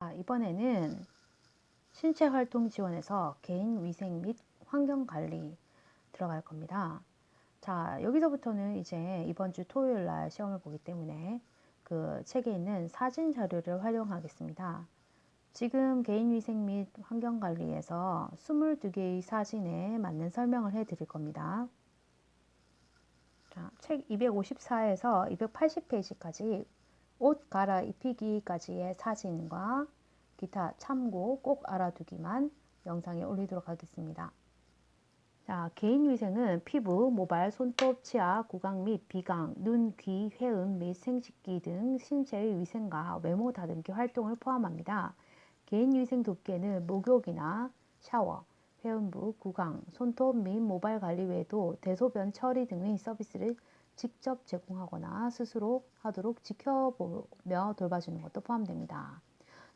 이번에는 신체 활동 지원에서 개인 위생 및 환경 관리 들어갈 겁니다. 자, 여기서부터는 이제 이번 주 토요일 날 시험을 보기 때문에 그 책에 있는 사진 자료를 활용하겠습니다. 지금 개인 위생 및 환경 관리에서 22개의 사진에 맞는 설명을 해 드릴 겁니다. 자, 책 254에서 280페이지까지 옷 갈아입히기까지의 사진과 기타 참고 꼭 알아두기만 영상에 올리도록 하겠습니다. 자, 개인위생은 피부, 모발, 손톱, 치아, 구강 및 비강, 눈, 귀, 회음 및 생식기 등 신체의 위생과 외모 다듬기 활동을 포함합니다. 개인위생 돕기에는 목욕이나 샤워, 회음부, 구강, 손톱 및 모발 관리 외에도 대소변 처리 등의 서비스를 직접 제공하거나 스스로 하도록 지켜보며 돌봐주는 것도 포함됩니다.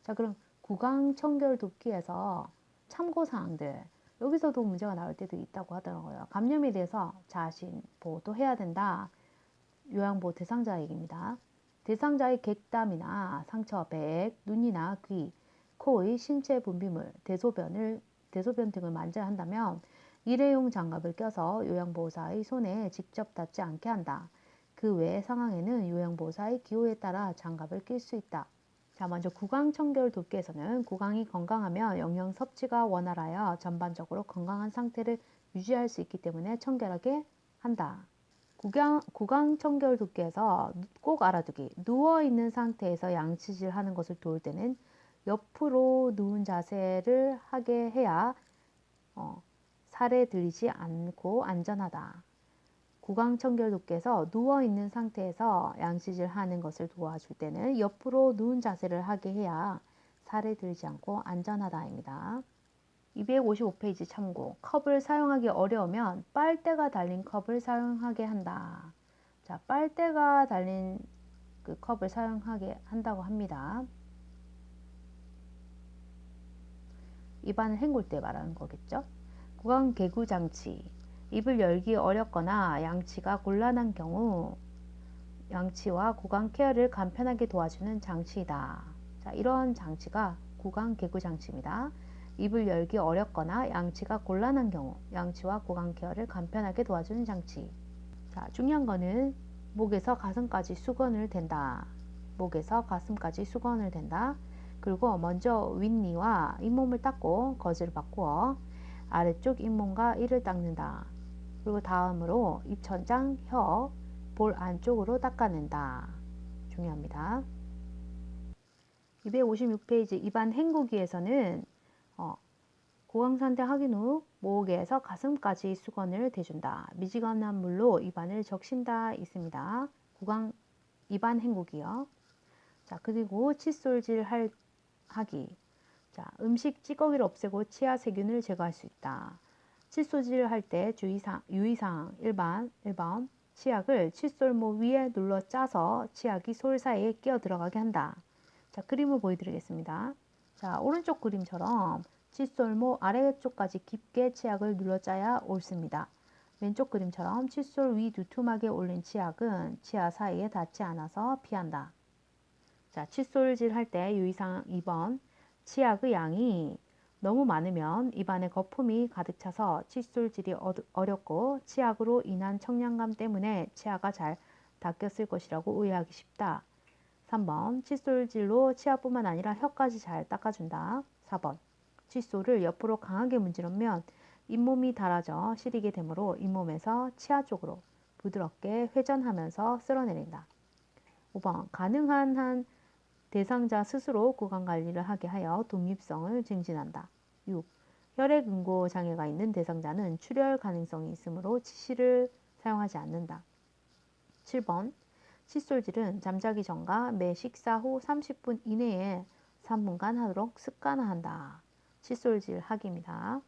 자, 그럼 구강 청결 돕기에서 참고사항들, 여기서도 문제가 나올 때도 있다고 하더라고요. 감염에 대해서 자신 보호도 해야 된다. 요양보호 대상자 얘기입니다. 대상자의 객담이나 상처, 배액, 눈이나 귀, 코의 신체 분비물, 대소변 등을 만져야 한다면 일회용 장갑을 껴서 요양보호사의 손에 직접 닿지 않게 한다. 그 외의 상황에는 요양보호사의 기호에 따라 장갑을 낄 수 있다. 자, 먼저 구강 청결 돕기에서는 구강이 건강하면 영양 섭취가 원활하여 전반적으로 건강한 상태를 유지할 수 있기 때문에 청결하게 한다. 구강 청결 돕기에서 꼭 알아두기. 누워있는 상태에서 양치질 하는 것을 도울 때는 옆으로 누운 자세를 하게 해야 살에 들리지 않고 안전하다. 구강 청결 돕기에서 누워있는 상태에서 양치질 하는 것을 도와줄 때는 옆으로 누운 자세를 하게 해야 살에 들지 않고 안전하다입니다. 255페이지 참고. 컵을 사용하기 어려우면 빨대가 달린 컵을 사용하게 한다. 자, 빨대가 달린 그 컵을 사용하게 한다고 합니다. 입안을 헹굴 때 말하는 거겠죠. 구강 개구 장치. 입을 열기 어렵거나 양치가 곤란한 경우 양치와 구강 케어를 간편하게 도와주는 장치이다. 자, 이런 장치가 구강 개구 장치입니다. 입을 열기 어렵거나 양치가 곤란한 경우 양치와 구강 케어를 간편하게 도와주는 장치. 자, 중요한 거는 목에서 가슴까지 수건을 댄다. 목에서 가슴까지 수건을 댄다. 그리고 먼저 윗니와 잇몸을 닦고 거즈를 바꾸어 아래쪽 잇몸과 이를 닦는다. 그리고 다음으로 입천장, 혀, 볼 안쪽으로 닦아낸다. 중요합니다. 256페이지 입안 헹구기에서는 구강 상태 확인 후 목에서 가슴까지 수건을 대준다. 미지근한 물로 입안을 적신다 있습니다. 입안 헹구기요. 자, 그리고 칫솔질 하기. 자, 음식 찌꺼기를 없애고 치아 세균을 제거할 수 있다. 칫솔질 할 때 유의사항 1번 치약을 칫솔모 위에 눌러 짜서 치약이 솔 사이에 끼어 들어가게 한다. 자, 그림을 보여드리겠습니다. 자, 오른쪽 그림처럼 칫솔모 아래쪽까지 깊게 치약을 눌러 짜야 옳습니다. 왼쪽 그림처럼 칫솔 위 두툼하게 올린 치약은 치아 사이에 닿지 않아서 피한다. 자, 칫솔질 할 때 유의사항 2번 치약의 양이 너무 많으면 입안에 거품이 가득 차서 칫솔질이 어렵고 치약으로 인한 청량감 때문에 치아가 잘 닦였을 것이라고 오해하기 쉽다. 3번 칫솔질로 치아뿐만 아니라 혀까지 잘 닦아준다. 4번 칫솔을 옆으로 강하게 문지르면 잇몸이 닳아져 시리게 되므로 잇몸에서 치아 쪽으로 부드럽게 회전하면서 쓸어내린다. 5번 가능한 한 대상자 스스로 구강 관리를 하게 하여 독립성을 증진한다. 6. 혈액 응고 장애가 있는 대상자는 출혈 가능성이 있으므로 치실을 사용하지 않는다. 7번 칫솔질은 잠자기 전과 매 식사 후 30분 이내에 3분간 하도록 습관화한다. 칫솔질 하기입니다.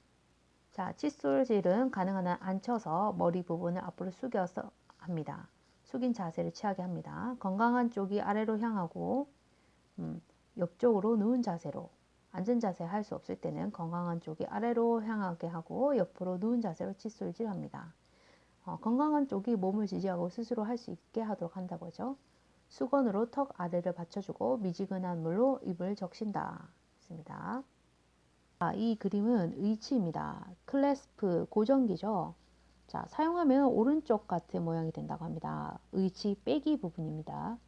자, 칫솔질은 가능한 한 앉혀서 머리 부분을 앞으로 숙여서 합니다. 숙인 자세를 취하게 합니다. 건강한 쪽이 아래로 향하고 옆쪽으로 누운 자세로 앉은 자세 할 수 없을 때는 건강한 쪽이 아래로 향하게 하고 옆으로 누운 자세로 칫솔질 합니다. 건강한 쪽이 몸을 지지하고 스스로 할 수 있게 하도록 한다고 하죠. 수건으로 턱 아래를 받쳐주고 미지근한 물로 입을 적신다. 있습니다. 이 그림은 의치입니다. 클래스프 고정기죠. 자, 사용하면 오른쪽 같은 모양이 된다고 합니다. 의치 빼기 부분입니다.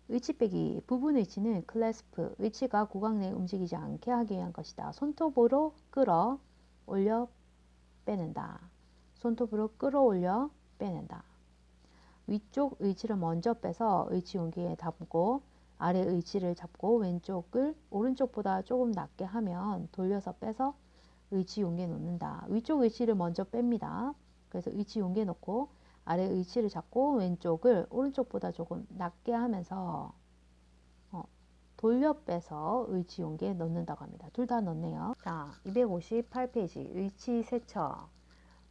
의치 빼기 부분 의치는 클래스프 의치가 구강 내에 움직이지 않게 하기 위한 것이다. 손톱으로 끌어 올려 빼낸다. 손톱으로 끌어올려 빼낸다. 위쪽 의치를 먼저 빼서 의치 용기에 담고 아래 의치를 잡고 왼쪽을 오른쪽보다 조금 낮게 하면 돌려서 빼서 의치 용기에 놓는다. 위쪽 의치를 먼저 뺍니다. 그래서 의치 용기에 놓고 아래 의치를 잡고 왼쪽을 오른쪽보다 조금 낮게 하면서 돌려 빼서 의치 용기에 넣는다고 합니다. 둘 다 넣네요. 자, 258페이지 의치 세척.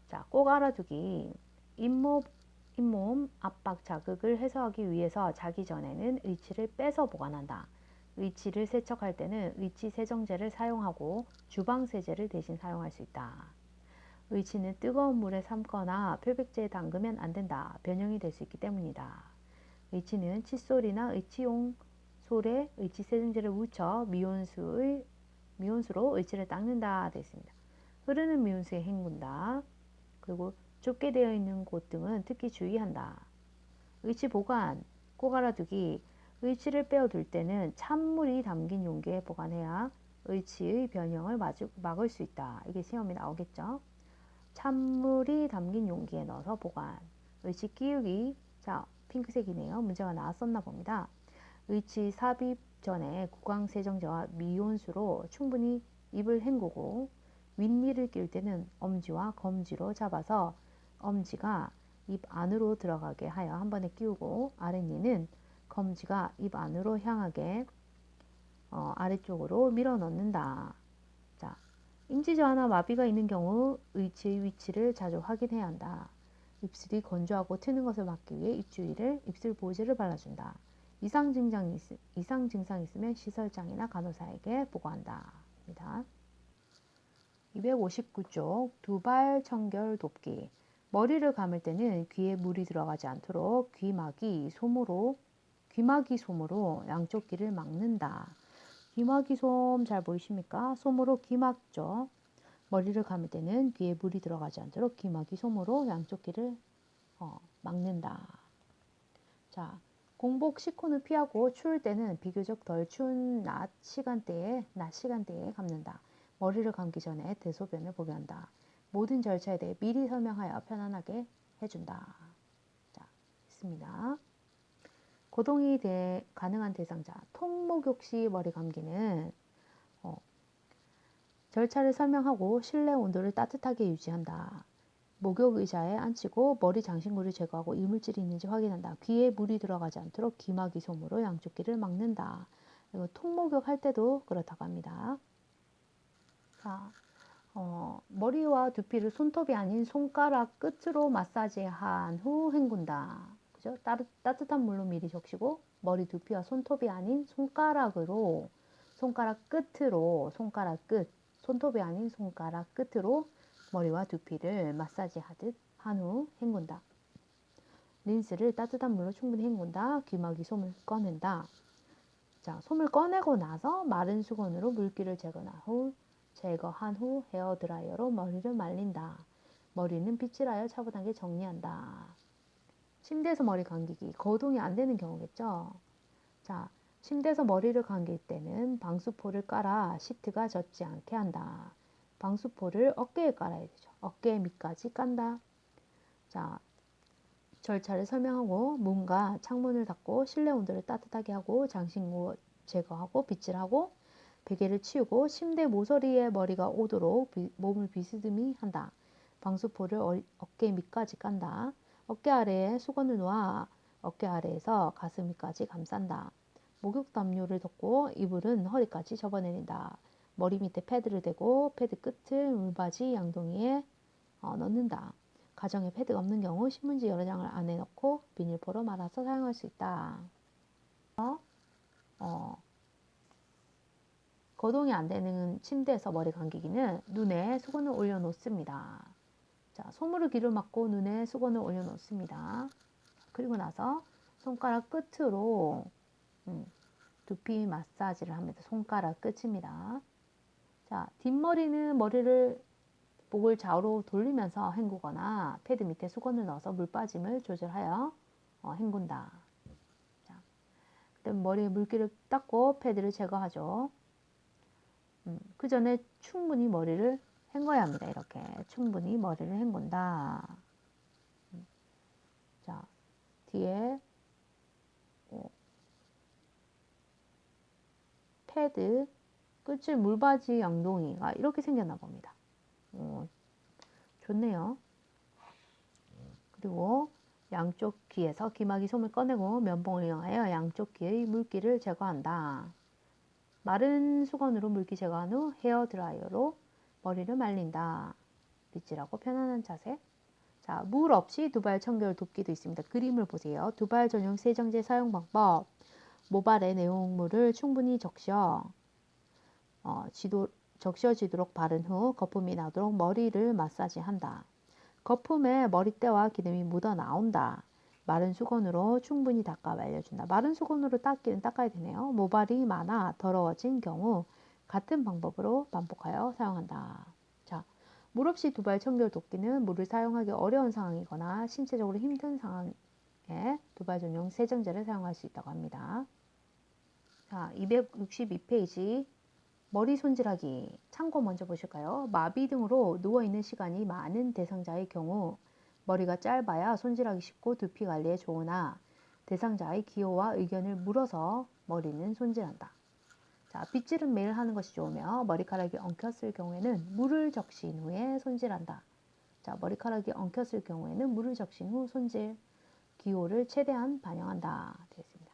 자, 꼭 알아두기. 잇몸 압박 자극을 해소하기 위해서 자기 전에는 의치를 빼서 보관한다. 의치를 세척할 때는 의치 세정제를 사용하고 주방 세제를 대신 사용할 수 있다. 의치는 뜨거운 물에 삶거나 표백제에 담그면 안 된다. 변형이 될 수 있기 때문이다. 의치는 칫솔이나 의치용 솔에 의치 세정제를 묻혀 미온수로 의치를 닦는다 되어 있습니다. 흐르는 미온수에 헹군다. 그리고 좁게 되어 있는 곳 등은 특히 주의한다. 의치 보관, 꼭 알아두기. 의치를 빼어둘 때는 찬물이 담긴 용기에 보관해야 의치의 변형을 막을 수 있다. 이게 시험에 나오겠죠. 찬물이 담긴 용기에 넣어서 보관. 의치 끼우기. 자, 핑크색이네요. 문제가 나왔었나 봅니다. 의치 삽입 전에 구강 세정제와 미온수로 충분히 입을 헹구고 윗니를 끼울 때는 엄지와 검지로 잡아서 엄지가 입 안으로 들어가게 하여 한 번에 끼우고 아랫니는 검지가 입 안으로 향하게 아래쪽으로 밀어 넣는다. 자, 인지 저하나 마비가 있는 경우 의치의 위치를 자주 확인해야 한다. 입술이 건조하고 트는 것을 막기 위해 입주위를 입술 보호제를 발라준다. 이상 증상이 있으면 시설장이나 간호사에게 보고한다. 259쪽 두발 청결 돕기. 머리를 감을 때는 귀에 물이 들어가지 않도록 귀마기 솜으로 양쪽 귀를 막는다. 귀마기 솜 잘 보이십니까? 솜으로 귀 막죠. 머리를 감을 때는 귀에 물이 들어가지 않도록 귀마기 솜으로 양쪽 귀를 막는다. 자, 공복 식후는 피하고 추울 때는 비교적 덜 추운 낮 시간대에 감는다. 머리를 감기 전에 대소변을 보게 한다. 모든 절차에 대해 미리 설명하여 편안하게 해준다. 자, 있습니다. 고동이 가능한 대상자. 통목욕 시 머리 감기는 절차를 설명하고 실내 온도를 따뜻하게 유지한다. 목욕 의자에 앉히고 머리 장신구를 제거하고 이물질이 있는지 확인한다. 귀에 물이 들어가지 않도록 귀마기 솜으로 양쪽 귀를 막는다. 그리고 통목욕 할 때도 그렇다고 합니다. 자, 머리와 두피를 손톱이 아닌 손가락 끝으로 마사지한 후 헹군다. 그죠? 따뜻한 물로 미리 적시고 머리 두피와 손톱이 아닌 손가락 끝으로 손톱이 아닌 손가락 끝으로 머리와 두피를 마사지하듯 한 후 헹군다. 린스를 따뜻한 물로 충분히 헹군다. 귀마기 솜을 꺼낸다. 자, 솜을 꺼내고 나서 마른 수건으로 물기를 제거한 후 헤어드라이어로 머리를 말린다. 머리는 빗질하여 차분하게 정리한다. 침대에서 머리 감기기. 거동이 안 되는 경우겠죠. 자, 침대에서 머리를 감길 때는 방수포를 깔아 시트가 젖지 않게 한다. 방수포를 어깨에 깔아야 되죠. 어깨 밑까지 깐다. 자, 절차를 설명하고 문과 창문을 닫고 실내 온도를 따뜻하게 하고 장신구 제거하고 빗질하고 베개를 치우고 침대 모서리에 머리가 오도록 몸을 비스듬히 한다. 방수포를 어깨 밑까지 깐다. 어깨 아래에 수건을 놓아 어깨 아래에서 가슴 위까지 감싼다. 목욕 담요를 덮고 이불은 허리까지 접어내린다. 머리 밑에 패드를 대고 패드 끝을 물바지 양동이에 넣는다. 가정에 패드가 없는 경우 신문지 여러 장을 안에 넣고 비닐포로 말아서 사용할 수 있다. 거동이 안 되는 침대에서 머리 감기기는 눈에 수건을 올려놓습니다. 자, 솜으로 귀를 막고 눈에 수건을 올려놓습니다. 그리고 나서 손가락 끝으로 두피 마사지를 합니다. 손가락 끝입니다. 자, 뒷머리는 머리를 목을 좌우로 돌리면서 헹구거나 패드 밑에 수건을 넣어서 물 빠짐을 조절하여 헹군다. 자, 그다음 머리에 물기를 닦고 패드를 제거하죠. 그 전에 충분히 머리를 헹궈야 합니다. 이렇게 충분히 머리를 헹군다. 자, 뒤에 패드 끝을 물받이 양동이가 이렇게 생겼나 봅니다. 좋네요. 그리고 양쪽 귀에서 기막이 솜을 꺼내고 면봉을 이용하여 양쪽 귀의 물기를 제거한다. 마른 수건으로 물기 제거한 후 헤어 드라이어로 머리를 말린다. 빗질하고 편안한 자세. 자, 물 없이 두발 청결 돕기도 있습니다. 그림을 보세요. 두발 전용 세정제 사용 방법. 모발에 내용물을 충분히 적셔지도록 바른 후 거품이 나도록 머리를 마사지한다. 거품에 머리때와 기름이 묻어 나온다. 마른 수건으로 충분히 닦아 말려준다. 마른 수건으로 닦기는 닦아야 되네요. 모발이 많아 더러워진 경우 같은 방법으로 반복하여 사용한다. 자, 물 없이 두발 청결 돕기는 물을 사용하기 어려운 상황이거나 신체적으로 힘든 상황에 두발 전용 세정제를 사용할 수 있다고 합니다. 자, 262페이지 머리 손질하기. 참고 먼저 보실까요? 마비 등으로 누워있는 시간이 많은 대상자의 경우 머리가 짧아야 손질하기 쉽고 두피 관리에 좋으나 대상자의 기호와 의견을 물어서 머리는 손질한다. 자, 빗질은 매일 하는 것이 좋으며 머리카락이 엉켰을 경우에는 물을 적신 후에 손질한다. 자, 머리카락이 엉켰을 경우에는 물을 적신 후 손질 기호를 최대한 반영한다. 되겠습니다.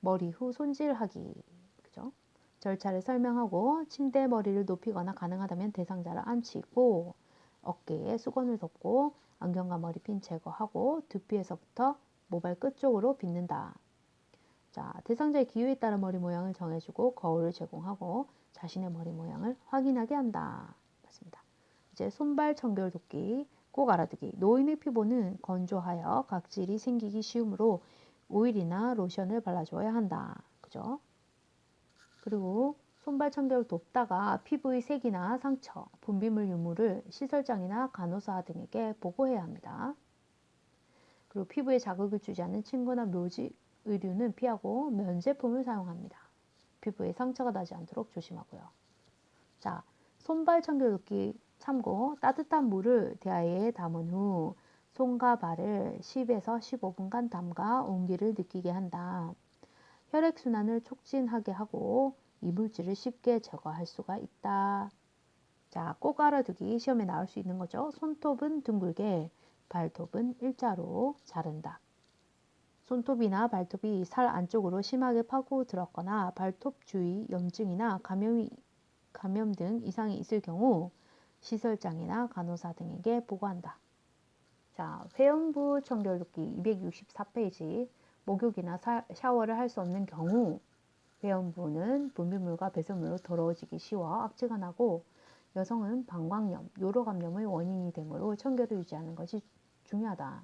머리 후 손질하기. 그죠? 절차를 설명하고 침대 머리를 높이거나 가능하다면 대상자를 앉히고 어깨에 수건을 덮고 안경과 머리핀 제거하고 두피에서부터 모발 끝쪽으로 빗는다. 자, 대상자의 기호에 따라 머리 모양을 정해주고 거울을 제공하고 자신의 머리 모양을 확인하게 한다. 맞습니다. 이제 손발 청결 돕기. 꼭 알아두기. 노인의 피부는 건조하여 각질이 생기기 쉬우므로 오일이나 로션을 발라줘야 한다. 그죠? 그리고 손발 청결을 돕다가 피부의 색이나 상처, 분비물 유무를 시설장이나 간호사 등에게 보고해야 합니다. 그리고 피부에 자극을 주지 않는 침구나 묘지 의류는 피하고 면 제품을 사용합니다. 피부에 상처가 나지 않도록 조심하고요. 자, 손발 청결 돕기 참고. 따뜻한 물을 대야에 담은 후 손과 발을 10에서 15분간 담가 온기를 느끼게 한다. 혈액순환을 촉진하게 하고 이물질을 쉽게 제거할 수가 있다. 자, 꼭 알아두기. 시험에 나올 수 있는 거죠. 손톱은 둥글게, 발톱은 일자로 자른다. 손톱이나 발톱이 살 안쪽으로 심하게 파고들었거나 발톱 주위 염증이나 감염 등 이상이 있을 경우 시설장이나 간호사 등에게 보고한다. 자, 회음부 청결 돕기 264페이지. 목욕이나 샤워를 할 수 없는 경우 회음부는 분비물과 배설물로 더러워지기 쉬워 악취가 나고 여성은 방광염, 요로감염의 원인이 되므로 청결을 유지하는 것이 중요하다.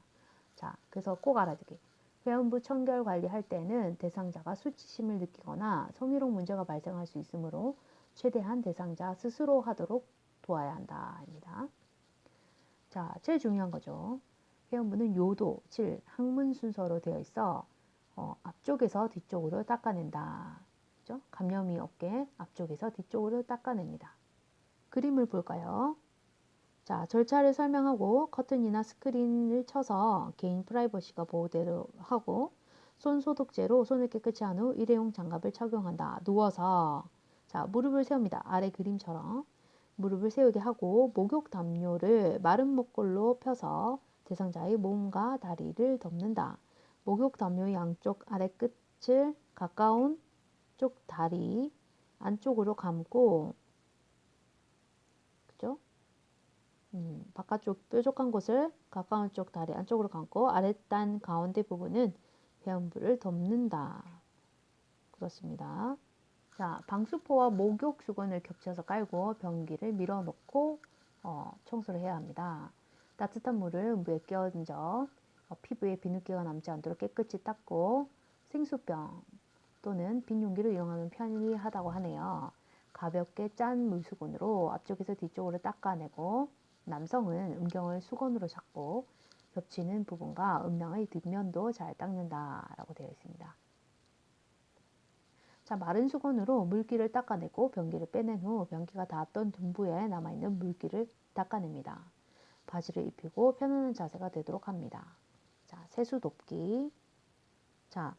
자, 그래서 꼭 알아두기. 회음부 청결 관리할 때는 대상자가 수치심을 느끼거나 성희롱 문제가 발생할 수 있으므로 최대한 대상자 스스로 하도록 도와야 한다.입니다. 자, 제일 중요한 거죠. 회음부는 요도, 질, 항문 순서로 되어 있어 앞쪽에서 뒤쪽으로 닦아낸다. 그죠? 감염이 없게 앞쪽에서 뒤쪽으로 닦아냅니다. 그림을 볼까요? 자, 절차를 설명하고 커튼이나 스크린을 쳐서 개인 프라이버시가 보호대로 하고 손 소독제로 손을 깨끗이 한 후 일회용 장갑을 착용한다. 누워서 자, 무릎을 세웁니다. 아래 그림처럼 무릎을 세우게 하고 목욕 담요를 마른 목골로 펴서 대상자의 몸과 다리를 덮는다. 목욕 담요의 양쪽 아래 끝을 가까운 쪽 다리 안쪽으로 감고 그죠? 바깥쪽 뾰족한 곳을 가까운 쪽 다리 안쪽으로 감고 아랫단 가운데 부분은 회음부를 덮는다. 그렇습니다. 자, 방수포와 목욕 수건을 겹쳐서 깔고 변기를 밀어넣고 청소를 해야 합니다. 따뜻한 물을 무에 끼얹어 피부에 비누기가 남지 않도록 깨끗이 닦고 생수병 또는 빈 용기를 이용하면 편리하다고 하네요. 가볍게 짠 물수건으로 앞쪽에서 뒤쪽으로 닦아내고 남성은 음경을 수건으로 잡고 겹치는 부분과 음낭의 뒷면도 잘 닦는다라고 되어 있습니다. 자, 마른 수건으로 물기를 닦아내고 변기를 빼낸 후 변기가 닿았던 둔부에 남아있는 물기를 닦아냅니다. 바지를 입히고 편안한 자세가 되도록 합니다. 자, 세수돕기. 자,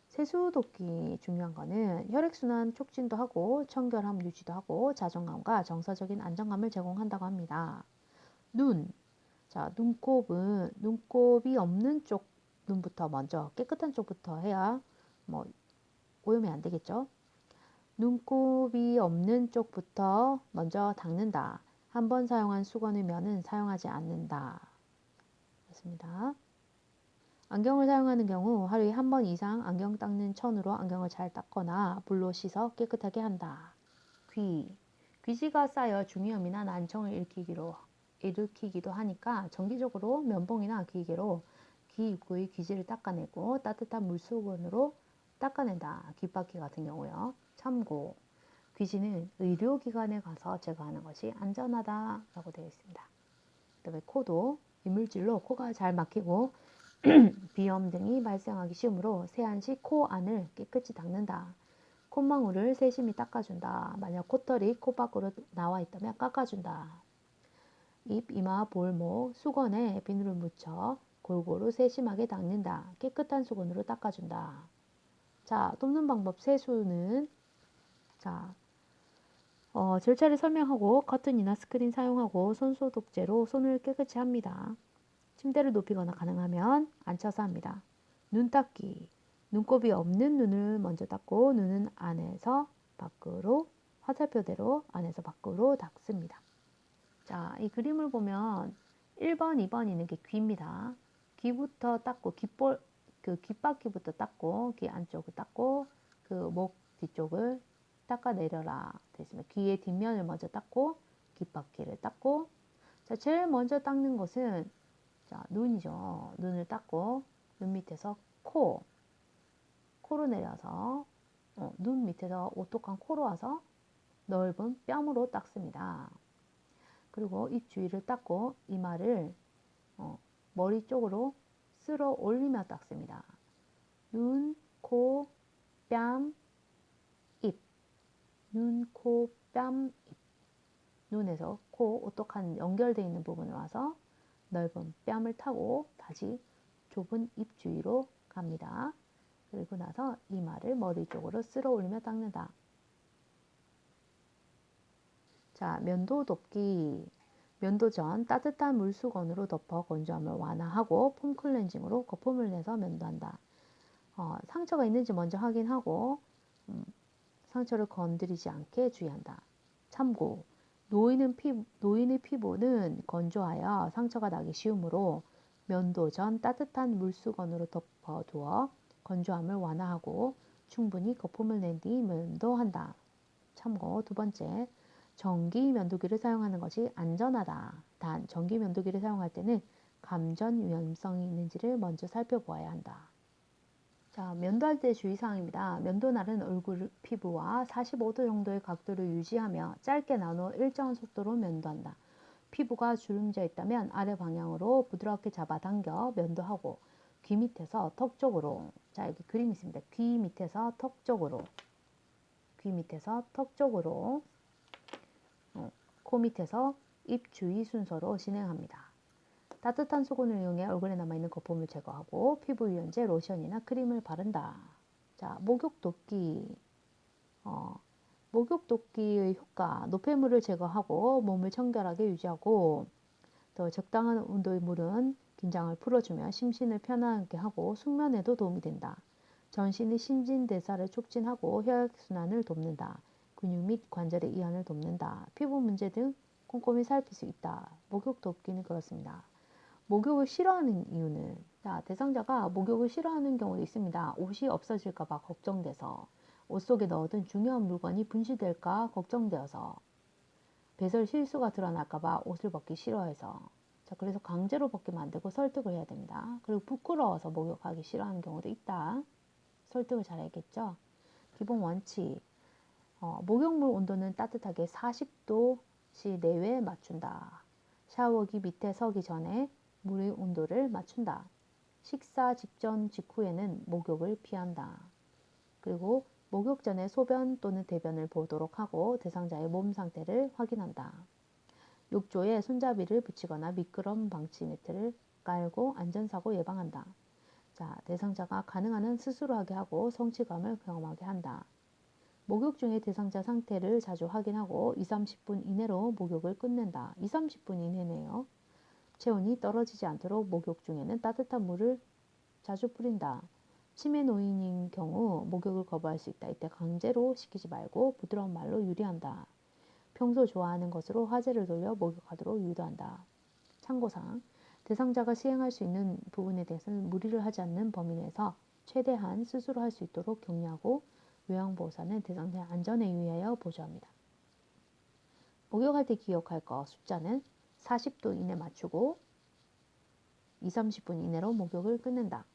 세수돕기 중요한 거는 혈액순환 촉진도 하고 청결함 유지도 하고 자존감과 정서적인 안정감을 제공한다고 합니다. 눈. 자, 눈곱이 없는 쪽 눈부터 먼저 깨끗한 쪽부터 해야 오염이 안 되겠죠. 눈곱이 없는 쪽부터 먼저 닦는다. 한 번 사용한 수건의 면은 사용하지 않는다. 그렇습니다. 안경을 사용하는 경우 하루에 한 번 이상 안경 닦는 천으로 안경을 잘 닦거나 물로 씻어 깨끗하게 한다. 귀지가 쌓여 중이염이나 난청을 일으키기도 하니까 정기적으로 면봉이나 기계로 귀 입구의 귀지를 닦아내고 따뜻한 물수건으로 닦아낸다. 귓바퀴 같은 경우요. 참고 귀지는 의료기관에 가서 제거하는 것이 안전하다라고 되어 있습니다. 그다음에 코도 이물질로 코가 잘 막히고 비염 등이 발생하기 쉬우므로 세안 시 코 안을 깨끗이 닦는다. 콧망울을 세심히 닦아준다. 만약 콧털이 코 밖으로 나와 있다면 깎아준다. 입, 이마, 볼, 목, 수건에 비누를 묻혀 골고루 세심하게 닦는다. 깨끗한 수건으로 닦아준다. 자, 돕는 방법 세수는 절차를 설명하고 커튼이나 스크린 사용하고 손소독제로 손을 깨끗이 합니다. 침대를 높이거나 가능하면 앉혀서 합니다. 눈 닦기. 눈곱이 없는 눈을 먼저 닦고 눈은 안에서 밖으로 화살표대로 안에서 밖으로 닦습니다. 자, 이 그림을 보면 1번, 2번 있는 게 귀입니다. 귀부터 닦고 귓바퀴부터 닦고 귀 안쪽을 닦고 그 목 뒤쪽을 닦아내려라 됐습니다. 귀의 뒷면을 먼저 닦고 귓바퀴를 닦고 자, 제일 먼저 닦는 것은 자, 눈이죠. 눈을 닦고 눈 밑에서 코로 내려서 눈 밑에서 오똑한 코로 와서 넓은 뺨으로 닦습니다. 그리고 입 주위를 닦고 이마를 머리 쪽으로 쓸어 올리며 닦습니다. 눈, 코, 뺨, 입. 눈, 코, 뺨, 입. 눈에서 코 오똑한 연결되어 있는 부분을 와서 넓은 뺨을 타고 다시 좁은 입 주위로 갑니다. 그리고 나서 이마를 머리 쪽으로 쓸어 올리며 닦는다. 자, 면도 돕기. 면도 전 따뜻한 물수건으로 덮어 건조함을 완화하고 폼 클렌징으로 거품을 내서 면도한다. 상처가 있는지 먼저 확인하고 상처를 건드리지 않게 주의한다. 참고 노인의 피부는 건조하여 상처가 나기 쉬우므로 면도 전 따뜻한 물수건으로 덮어두어 건조함을 완화하고 충분히 거품을 낸 뒤 면도한다. 참고 두 번째, 전기 면도기를 사용하는 것이 안전하다. 단, 전기 면도기를 사용할 때는 감전 위험성이 있는지를 먼저 살펴보아야 한다. 자, 면도할 때 주의사항입니다. 면도날은 얼굴 피부와 45도 정도의 각도를 유지하며 짧게 나누어 일정한 속도로 면도한다. 피부가 주름져 있다면 아래 방향으로 부드럽게 잡아당겨 면도하고 귀 밑에서 턱 쪽으로 자, 여기 그림이 있습니다. 귀 밑에서 턱 쪽으로 코 밑에서 입 주위 순서로 진행합니다. 따뜻한 수건을 이용해 얼굴에 남아있는 거품을 제거하고 피부 유연제, 로션이나 크림을 바른다. 자, 목욕 돕기. 목욕 돕기의 효과. 노폐물을 제거하고 몸을 청결하게 유지하고 또 적당한 온도의 물은 긴장을 풀어주며 심신을 편안하게 하고 숙면에도 도움이 된다. 전신의 신진대사를 촉진하고 혈액순환을 돕는다. 근육 및 관절의 이완을 돕는다. 피부 문제 등 꼼꼼히 살필 수 있다. 목욕 돕기는 그렇습니다. 목욕을 싫어하는 이유는 대상자가 목욕을 싫어하는 경우도 있습니다. 옷이 없어질까봐 걱정돼서 옷 속에 넣어둔 중요한 물건이 분실될까 걱정되어서 배설 실수가 드러날까봐 옷을 벗기 싫어해서 자, 그래서 강제로 벗기면 안 되고 설득을 해야 됩니다. 그리고 부끄러워서 목욕하기 싫어하는 경우도 있다. 설득을 잘해야겠죠. 기본 원칙. 목욕물 온도는 따뜻하게 40도씨 내외에 맞춘다. 샤워기 밑에 서기 전에 물의 온도를 맞춘다. 식사 직전 직후에는 목욕을 피한다. 그리고 목욕 전에 소변 또는 대변을 보도록 하고 대상자의 몸 상태를 확인한다. 욕조에 손잡이를 붙이거나 미끄럼 방지 매트를 깔고 안전사고 예방한다. 자, 대상자가 가능한 한 스스로 하게 하고 성취감을 경험하게 한다. 목욕 중에 대상자 상태를 자주 확인하고 2, 30분 이내로 목욕을 끝낸다. 2, 30분 이내네요. 체온이 떨어지지 않도록 목욕 중에는 따뜻한 물을 자주 뿌린다. 치매 노인인 경우 목욕을 거부할 수 있다. 이때 강제로 시키지 말고 부드러운 말로 유리한다. 평소 좋아하는 것으로 화제를 돌려 목욕하도록 유도한다. 참고사항. 대상자가 시행할 수 있는 부분에 대해서는 무리를 하지 않는 범위 내에서 최대한 스스로 할 수 있도록 격려하고 요양보호사는 대상자의 안전에 유의하여 보조합니다. 목욕할 때 기억할 거 숫자는 40도 이내 맞추고 2, 30분 이내로 목욕을 끊는다.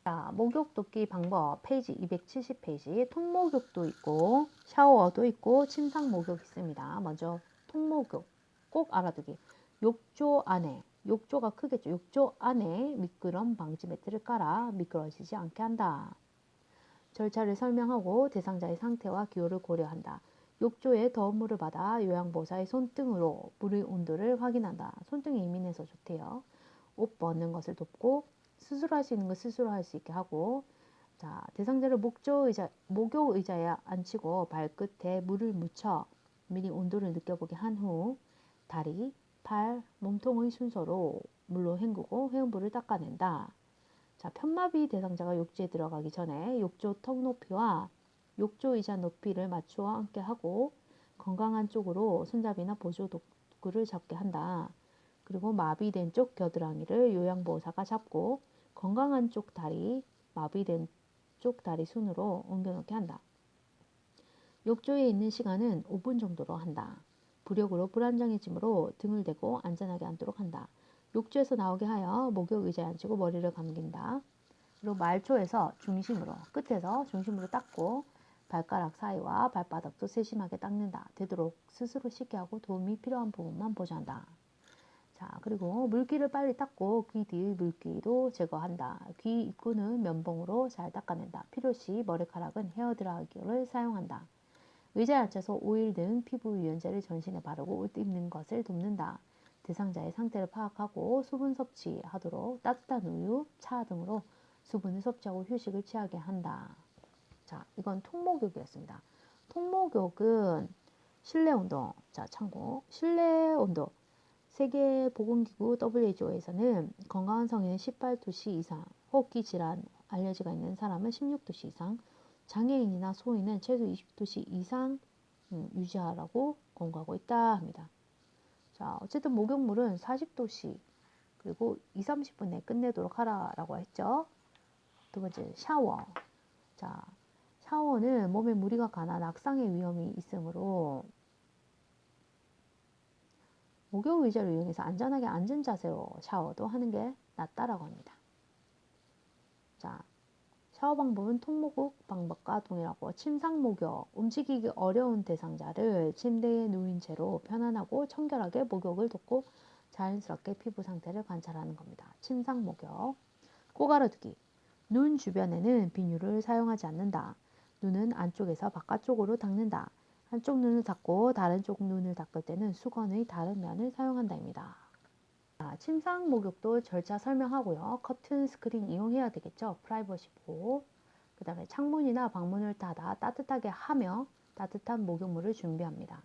자, 목욕 돕기 방법 페이지 270페이지 통목욕도 있고 샤워도 있고 침상 목욕 있습니다. 먼저 통목욕 꼭 알아두기. 욕조 안에 욕조가 크겠죠. 욕조 안에 미끄럼 방지 매트를 깔아 미끄러지지 않게 한다. 절차를 설명하고 대상자의 상태와 기호를 고려한다. 욕조에 더운 물을 받아 요양보호사의 손등으로 물의 온도를 확인한다. 손등이 예민해서 좋대요. 옷 벗는 것을 돕고 스스로 할 수 있는 거 스스로 할 수 있게 하고 자, 대상자를 목욕 의자에 앉히고 발끝에 물을 묻혀 미리 온도를 느껴보게 한 후 다리, 팔, 몸통의 순서로 물로 헹구고 회음부를 닦아낸다. 자, 편마비 대상자가 욕조에 들어가기 전에 욕조 턱 높이와 욕조 의자 높이를 맞추어 앉게 하고 건강한 쪽으로 손잡이나 보조 도구를 잡게 한다. 그리고 마비된 쪽 겨드랑이를 요양보호사가 잡고 건강한 쪽 다리, 마비된 쪽 다리 순으로 옮겨놓게 한다. 욕조에 있는 시간은 5분 정도로 한다. 부력으로 불안정해지므로 등을 대고 안전하게 앉도록 한다. 욕조에서 나오게 하여 목욕 의자에 앉히고 머리를 감긴다. 그리고 말초에서 중심으로 끝에서 중심으로 닦고 발가락 사이와 발바닥도 세심하게 닦는다. 되도록 스스로 씻게 하고 도움이 필요한 부분만 보조한다. 자, 그리고 물기를 빨리 닦고 귀 뒤의 물기도 제거한다. 귀 입구는 면봉으로 잘 닦아낸다. 필요시 머리카락은 헤어드라이기를 사용한다. 의자에 앉혀서 오일 등 피부 유연제를 전신에 바르고 옷 입는 것을 돕는다. 대상자의 상태를 파악하고 수분 섭취하도록 따뜻한 우유, 차 등으로 수분을 섭취하고 휴식을 취하게 한다. 자, 이건 통목욕이었습니다. 통목욕은 실내 온도, 자, 참고 실내 온도 세계보건기구 WHO에서는 건강한 성인은 18도씨 이상, 호흡기 질환 알레르기가 있는 사람은 16도씨 이상, 장애인이나 소인은 최소 20도씨 이상 유지하라고 권고하고 있다 합니다. 자, 어쨌든 목욕물은 40도씨 그리고 2, 30분 내에 끝내도록 하라고 했죠. 두 번째, 샤워. 자, 샤워는 몸에 무리가 가나 낙상의 위험이 있으므로 목욕 의자를 이용해서 안전하게 앉은 자세로 샤워도 하는 게 낫다라고 합니다. 자, 샤워 방법은 통목욕 방법과 동일하고 침상 목욕, 움직이기 어려운 대상자를 침대에 누인 채로 편안하고 청결하게 목욕을 돕고 자연스럽게 피부 상태를 관찰하는 겁니다. 침상 목욕. 꼭 알아두기. 눈 주변에는 비누를 사용하지 않는다. 눈은 안쪽에서 바깥쪽으로 닦는다. 한쪽 눈을 닦고 다른 쪽 눈을 닦을 때는 수건의 다른 면을 사용한다입니다. 침상 목욕도 절차 설명하고요. 커튼 스크린 이용해야 되겠죠. 프라이버시 보호. 그 다음에 창문이나 방문을 닫아 따뜻하게 하며 따뜻한 목욕물을 준비합니다.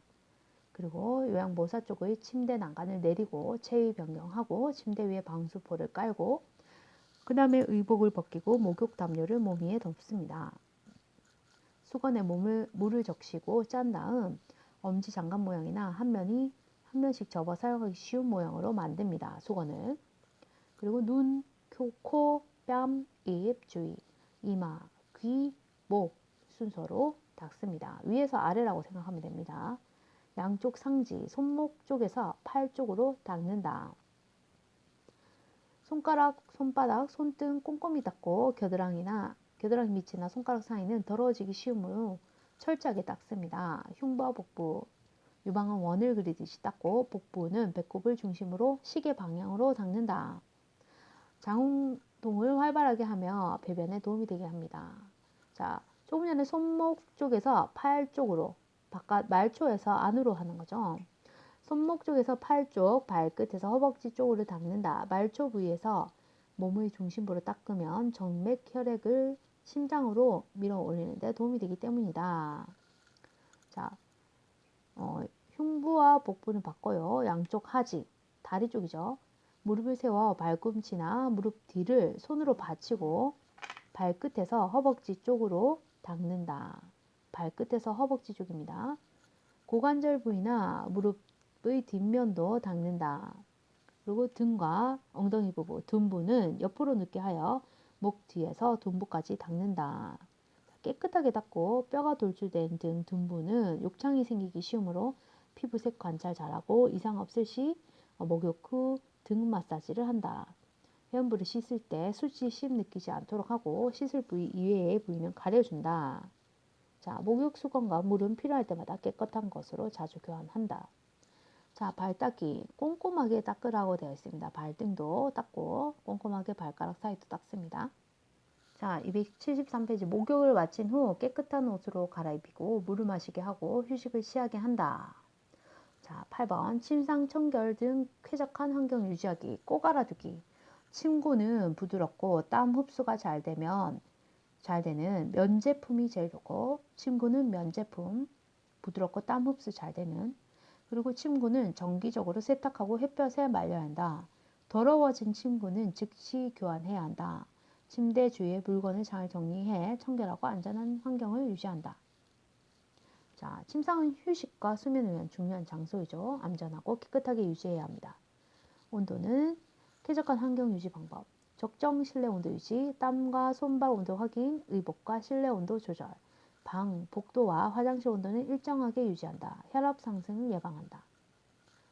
그리고 요양보호사 쪽의 침대 난간을 내리고 체위 변경하고 침대 위에 방수포를 깔고 그 다음에 의복을 벗기고 목욕 담요를 몸 위에 덮습니다. 수건에 물을 적시고 짠 다음 엄지 장갑 모양이나 한 면씩 접어 사용하기 쉬운 모양으로 만듭니다. 수건을. 그리고 눈, 코, 뺨, 입, 주위, 이마, 귀, 목 순서로 닦습니다. 위에서 아래라고 생각하면 됩니다. 양쪽 상지, 손목 쪽에서 팔 쪽으로 닦는다. 손가락, 손바닥, 손등 꼼꼼히 닦고 겨드랑이 밑이나 손가락 사이는 더러워지기 쉬우므로 철저하게 닦습니다. 흉부와 복부, 유방은 원을 그리듯이 닦고 복부는 배꼽을 중심으로 시계 방향으로 닦는다. 장운동을 활발하게 하며 배변에 도움이 되게 합니다. 자, 조금 전에 손목 쪽에서 팔 쪽으로, 바깥 말초에서 안으로 하는 거죠. 손목 쪽에서 팔 쪽, 발끝에서 허벅지 쪽으로 닦는다. 말초 부위에서 몸의 중심부로 닦으면 정맥 혈액을 심장으로 밀어 올리는 데 도움이 되기 때문이다. 자, 흉부와 복부는 바꿔요. 양쪽 하지, 다리 쪽이죠. 무릎을 세워 발꿈치나 무릎 뒤를 손으로 받치고 발끝에서 허벅지 쪽으로 닦는다. 발끝에서 허벅지 쪽입니다. 고관절 부위나 무릎의 뒷면도 닦는다. 그리고 등과 엉덩이 부분, 둔부는 옆으로 눕게 하여 목 뒤에서 둔부까지 닦는다. 깨끗하게 닦고 뼈가 돌출된 등 둔부는 욕창이 생기기 쉬우므로 피부색 관찰 잘하고 이상 없을 시 목욕 후 등 마사지를 한다. 회원부를 씻을 때 수치심 느끼지 않도록 하고 씻을 부위 이외의 부위는 가려준다. 자, 목욕 수건과 물은 필요할 때마다 깨끗한 것으로 자주 교환한다. 자, 발 닦기 꼼꼼하게 닦으라고 되어 있습니다. 발등도 닦고 꼼꼼하게 발가락 사이도 닦습니다. 자, 273페이지 목욕을 마친 후 깨끗한 옷으로 갈아입히고 물을 마시게 하고 휴식을 취하게 한다. 자, 8번 침상, 청결 등 쾌적한 환경 유지하기, 꼭 알아두기. 침구는 부드럽고 땀 흡수가 잘 되는 면 제품이 제일 좋고, 침구는 면 제품, 부드럽고 땀 흡수 잘 되는. 그리고 침구는 정기적으로 세탁하고 햇볕에 말려야 한다. 더러워진 침구는 즉시 교환해야 한다. 침대 주위에 물건을 잘 정리해 청결하고 안전한 환경을 유지한다. 자, 침상은 휴식과 수면을 위한 중요한 장소이죠. 안전하고 깨끗하게 유지해야 합니다. 온도는 쾌적한 환경 유지 방법. 적정 실내 온도 유지, 땀과 손발 온도 확인, 의복과 실내 온도 조절. 방, 복도와 화장실 온도는 일정하게 유지한다. 혈압 상승을 예방한다.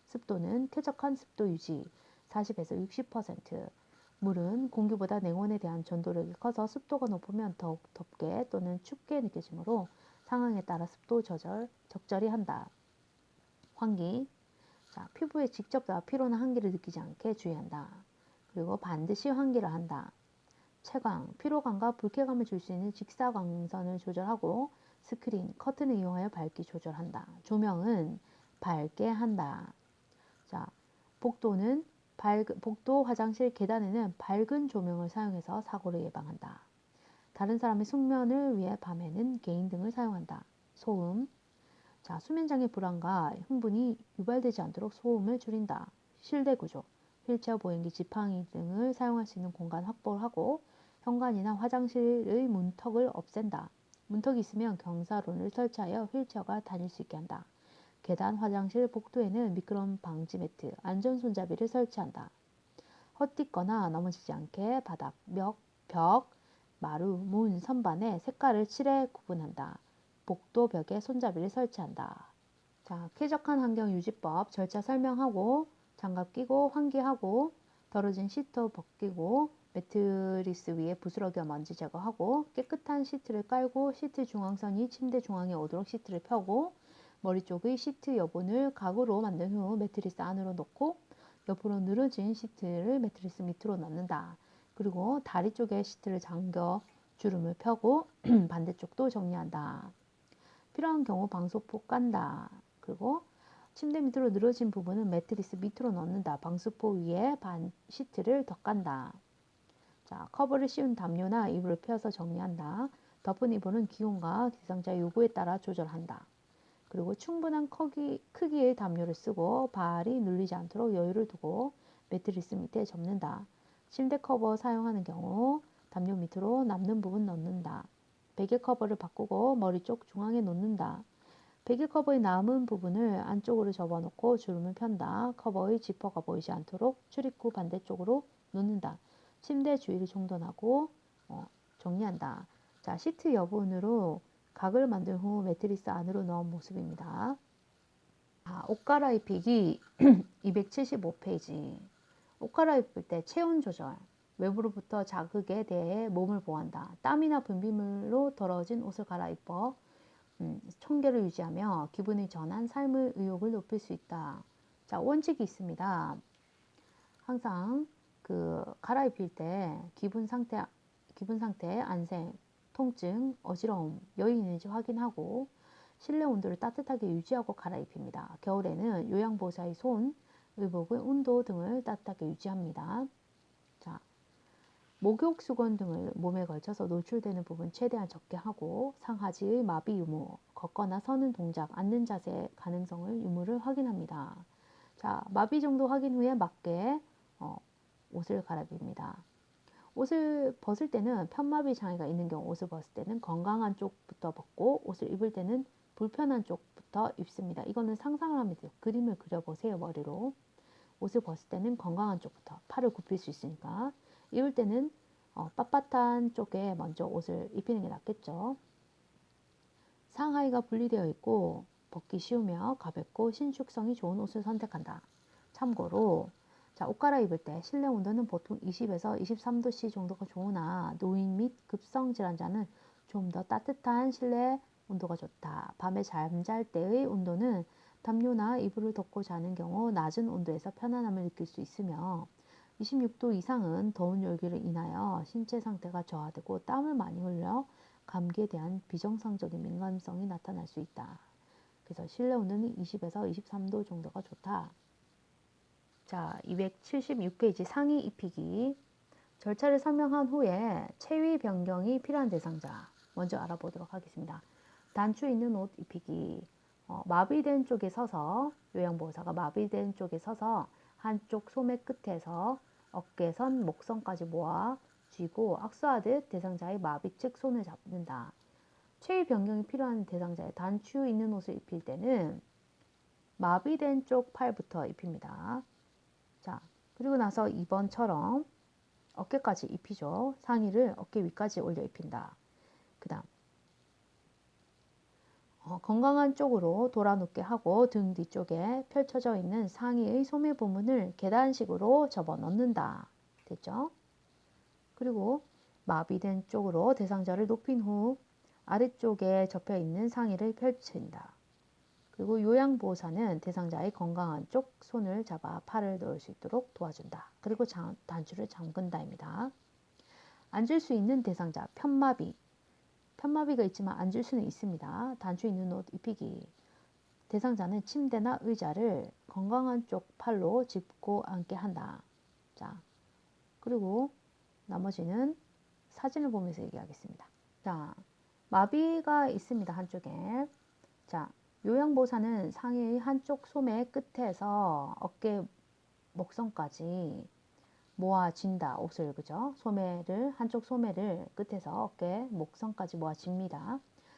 습도는 쾌적한 습도 유지, 40에서 60%. 물은 공기보다 냉온에 대한 전도력이 커서 습도가 높으면 더욱 덥게 또는 춥게 느껴지므로 상황에 따라 습도 조절 적절히 한다. 환기. 자, 피부에 직접 피로나 한기를 느끼지 않게 주의한다. 그리고 반드시 환기를 한다. 채광, 피로감과 불쾌감을 줄 수 있는 직사광선을 조절하고 스크린, 커튼을 이용하여 밝기 조절한다. 조명은 밝게 한다. 자, 복도, 화장실, 계단에는 밝은 조명을 사용해서 사고를 예방한다. 다른 사람의 숙면을 위해 밤에는 개인등을 사용한다. 소음. 자, 수면장애 불안과 흥분이 유발되지 않도록 소음을 줄인다. 실내 구조. 휠체어, 보행기, 지팡이 등을 사용할 수 있는 공간 확보를 하고 현관이나 화장실의 문턱을 없앤다. 문턱이 있으면 경사론을 설치하여 휠체어가 다닐 수 있게 한다. 계단, 화장실, 복도에는 미끄럼 방지 매트, 안전 손잡이를 설치한다. 헛디거나 넘어지지 않게 바닥, 벽, 마루, 문, 선반에 색깔을 칠해 구분한다. 복도 벽에 손잡이를 설치한다. 자, 쾌적한 환경 유지법 절차 설명하고 장갑 끼고 환기하고 더러진 시트 벗기고 매트리스 위에 부스러기와 먼지 제거하고 깨끗한 시트를 깔고 시트 중앙선이 침대 중앙에 오도록 시트를 펴고 머리 쪽의 시트 여분을 가구로 만든 후 매트리스 안으로 넣고 옆으로 늘어진 시트를 매트리스 밑으로 넣는다. 그리고 다리 쪽에 시트를 잠겨 주름을 펴고 반대쪽도 정리한다. 필요한 경우 방수포 깐다. 그리고 침대 밑으로 늘어진 부분은 매트리스 밑으로 넣는다. 방수포 위에 시트를 더 깐다. 자, 커버를 씌운 담요나 이불을 펴서 정리한다. 덮은 이불은 기온과 기상자 요구에 따라 조절한다. 그리고 충분한 크기의 담요를 쓰고 발이 눌리지 않도록 여유를 두고 매트리스 밑에 접는다. 침대 커버 사용하는 경우 담요 밑으로 남는 부분 넣는다. 베개 커버를 바꾸고 머리 쪽 중앙에 놓는다. 베개 커버의 남은 부분을 안쪽으로 접어놓고 주름을 편다. 커버의 지퍼가 보이지 않도록 출입구 반대쪽으로 놓는다. 침대 주위를 정돈하고 정리한다. 자, 시트 여분으로 각을 만든 후 매트리스 안으로 넣은 모습입니다. 옷 갈아입히기 275페이지. 옷 갈아입을 때 체온 조절, 외부로부터 자극에 대해 몸을 보호한다. 땀이나 분비물로 더러워진 옷을 갈아입어 청결을 유지하며 기분의 전환, 삶의 의욕을 높일 수 있다. 자, 원칙이 있습니다. 항상 갈아입힐 때 기분 상태, 안색, 통증, 어지러움, 여유 있는지 확인하고 실내 온도를 따뜻하게 유지하고 갈아입힙니다. 겨울에는 요양보호사의 손, 의복의 온도 등을 따뜻하게 유지합니다. 자, 목욕 수건 등을 몸에 걸쳐서 노출되는 부분 최대한 적게 하고 상하지의 마비 유무, 걷거나 서는 동작, 앉는 자세 가능성을 유무를 확인합니다. 자, 마비 정도 확인 후에 맞게 옷을 갈아입힙니다. 옷을 벗을 때는 편마비 장애가 있는 경우 옷을 벗을 때는 건강한 쪽부터 벗고 옷을 입을 때는 불편한 쪽부터 입습니다. 이거는 상상을 하면 돼요. 그림을 그려보세요. 머리로. 옷을 벗을 때는 건강한 쪽부터 팔을 굽힐 수 있으니까 입을 때는 빳빳한 쪽에 먼저 옷을 입히는 게 낫겠죠. 상하의가 분리되어 있고 벗기 쉬우며 가볍고 신축성이 좋은 옷을 선택한다. 참고로 자, 옷 갈아입을 때 실내 온도는 보통 20에서 23도씨 정도가 좋으나 노인 및 급성 질환자는 좀 더 따뜻한 실내 온도가 좋다. 밤에 잠잘 때의 온도는 담요나 이불을 덮고 자는 경우 낮은 온도에서 편안함을 느낄 수 있으며 26도 이상은 더운 열기로 인하여 신체 상태가 저하되고 땀을 많이 흘려 감기에 대한 비정상적인 민감성이 나타날 수 있다. 그래서 실내 온도는 20에서 23도 정도가 좋다. 자, 276페이지 상의 입히기. 절차를 설명한 후에 체위 변경이 필요한 대상자 먼저 알아보도록 하겠습니다. 단추 있는 옷 입히기. 마비된 쪽에 서서 요양보호사가 마비된 쪽에 서서 한쪽 소매 끝에서 어깨선 목선까지 모아 쥐고 악수하듯 대상자의 마비 측 손을 잡는다. 체위 변경이 필요한 대상자의 단추 있는 옷을 입힐 때는 마비된 쪽 팔부터 입힙니다. 자, 그리고 나서 2번처럼 어깨까지 입히죠. 상의를 어깨 위까지 올려 입힌다. 그 다음 건강한 쪽으로 돌아 눕게 하고 등 뒤쪽에 펼쳐져 있는 상의의 소매 부분을 계단식으로 접어 넣는다. 됐죠? 그리고 마비된 쪽으로 대상자를 높인 후 아래쪽에 접혀 있는 상의를 펼친다. 그리고 요양보호사는 대상자의 건강한 쪽 손을 잡아 팔을 넣을 수 있도록 도와준다. 그리고 단추를 잠근다입니다. 앉을 수 있는 대상자 편마비. 편마비가 있지만 앉을 수는 있습니다. 단추 있는 옷 입히기. 대상자는 침대나 의자를 건강한 쪽 팔로 짚고 앉게 한다. 자, 그리고 나머지는 사진을 보면서 얘기하겠습니다. 자, 마비가 있습니다. 한쪽에. 자, 요양보호사는 상의의 한쪽 소매 끝에서 어깨 목선까지 모아진다. 옷을 그죠? 한쪽 소매를 끝에서 어깨 목선까지 모아집니다.